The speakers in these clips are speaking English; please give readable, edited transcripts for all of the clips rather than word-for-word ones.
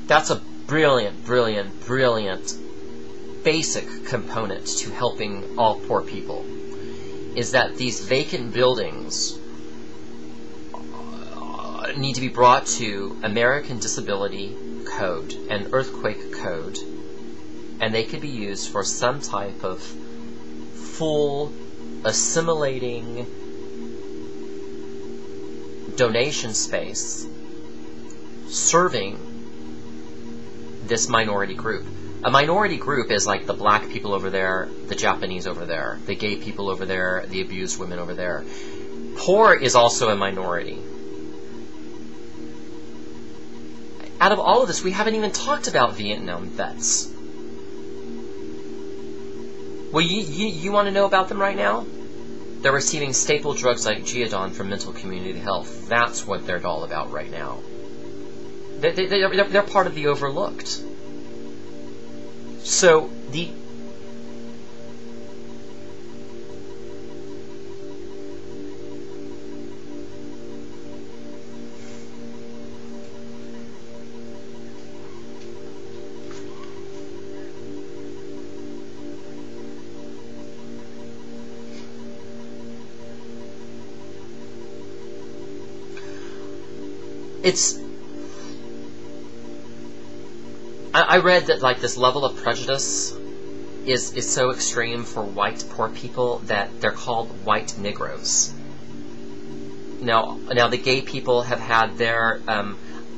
That's a brilliant, brilliant, brilliant basic component to helping all poor people, is that these vacant buildings need to be brought to American Disability Code and Earthquake Code, and they could be used for some type of full assimilating donation space serving this minority group. A minority group is like the black people over there, the Japanese over there, the gay people over there, the abused women over there. Poor is also a minority. Out of all of this, we haven't even talked about Vietnam vets. Well, you want to know about them right now? They're receiving staple drugs like Geodon for mental community health. That's what they're all about right now. They're part of the overlooked. So I read that like this level of prejudice is so extreme for white poor people that they're called white Negroes. Now the gay people have had their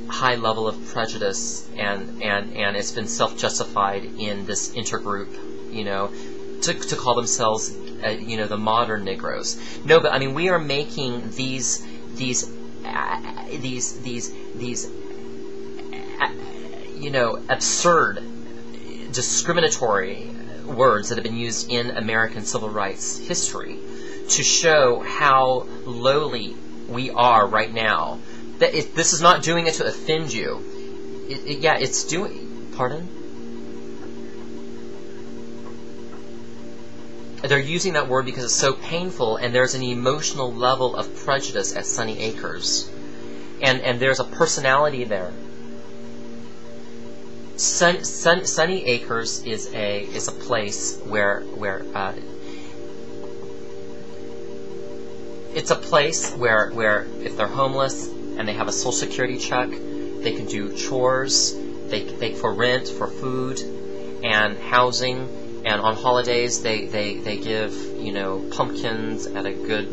high level of prejudice, and it's been self-justified in this intergroup, to call themselves the modern Negroes. No, but I mean, we are making these absurd, discriminatory words that have been used in American civil rights history to show how lowly we are right now. That this is not doing it to offend you. It's doing... Pardon? They're using that word because it's so painful, and there's an emotional level of prejudice at Sunny Acres. And there's a personality there. Sunny Acres is a place where it's a place where if they're homeless and they have a Social Security check, they can do chores, they for rent, for food, and housing, and on holidays they give pumpkins at a good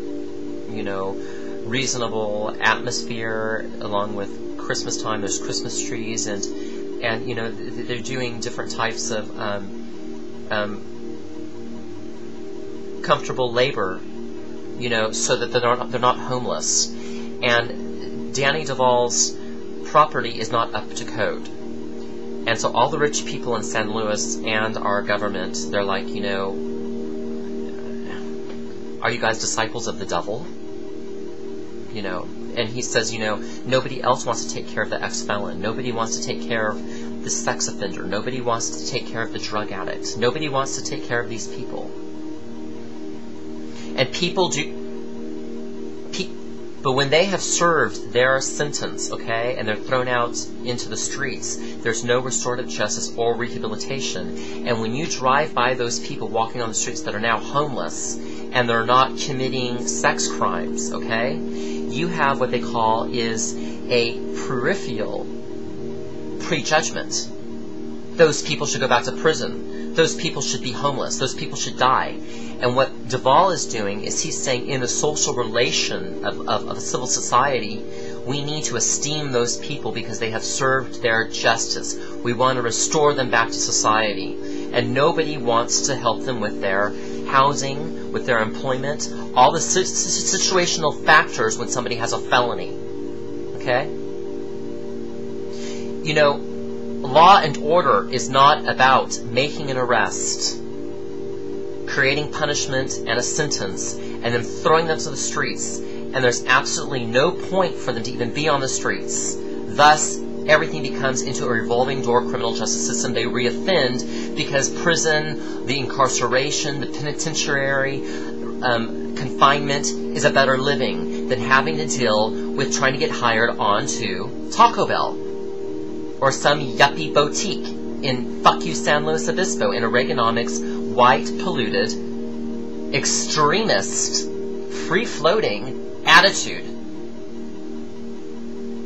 reasonable atmosphere. Along with Christmas time, there's Christmas trees, and they're doing different types of comfortable labor, so that they're not homeless. And Danny Duvall's property is not up to code, and so all the rich people in San Luis and our government, they're like, are you guys disciples of the devil? And he says, nobody else wants to take care of the ex-felon. Nobody wants to take care of the sex offender. Nobody wants to take care of the drug addict. Nobody wants to take care of these people. And people do... But when they have served their sentence, okay, and they're thrown out into the streets, there's no restorative justice or rehabilitation. And when you drive by those people walking on the streets that are now homeless, and they're not committing sex crimes, okay, you have what they call is a prereferral prejudgment. Those people should go back to prison. Those people should be homeless. Those people should die. And what Duvall is doing is he's saying, in the social relation of a civil society, we need to esteem those people because they have served their justice. We want to restore them back to society. And nobody wants to help them with their housing, with their employment, all the situational factors when somebody has a felony. Okay? Law and order is not about making an arrest, creating punishment and a sentence, and then throwing them to the streets. And there's absolutely no point for them to even be on the streets. Thus, everything becomes into a revolving door criminal justice system. They reoffend because prison, the incarceration, the penitentiary, confinement is a better living than having to deal with trying to get hired onto Taco Bell or some yuppie boutique in fuck you San Luis Obispo in a Reaganomics, white, polluted, extremist, free-floating attitude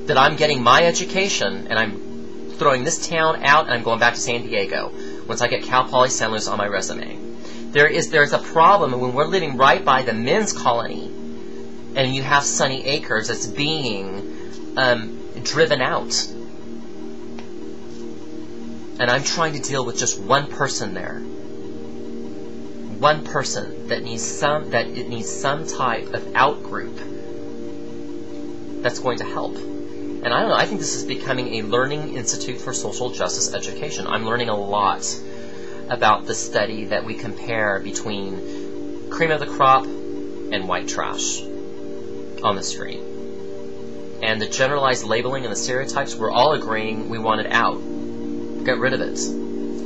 that I'm getting my education and I'm throwing this town out and I'm going back to San Diego once I get Cal Poly San Luis on my resume. There's a problem when we're living right by the men's colony and you have Sunny Acres that's being driven out. And I'm trying to deal with just one person there. One person that needs some type of out-group that's going to help. And I don't know, I think this is becoming a learning institute for social justice education. I'm learning a lot about the study that we compare between cream of the crop and white trash on the street. And the generalized labeling and the stereotypes, we're all agreeing we want it out. Get rid of it.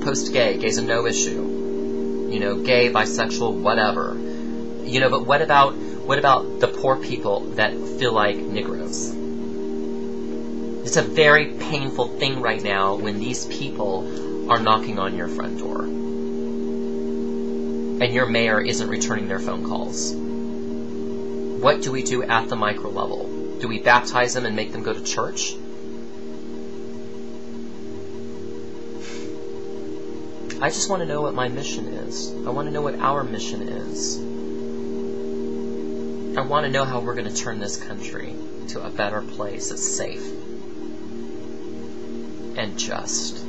Post-gay, gay's a no issue. You know, gay, bisexual, whatever. You know, but what about the poor people that feel like Negroes? It's a very painful thing right now when these people are knocking on your front door. And your mayor isn't returning their phone calls. What do we do at the micro level? Do we baptize them and make them go to church? I just want to know what my mission is. I want to know what our mission is. I want to know how we're going to turn this country to a better place that's safe and just.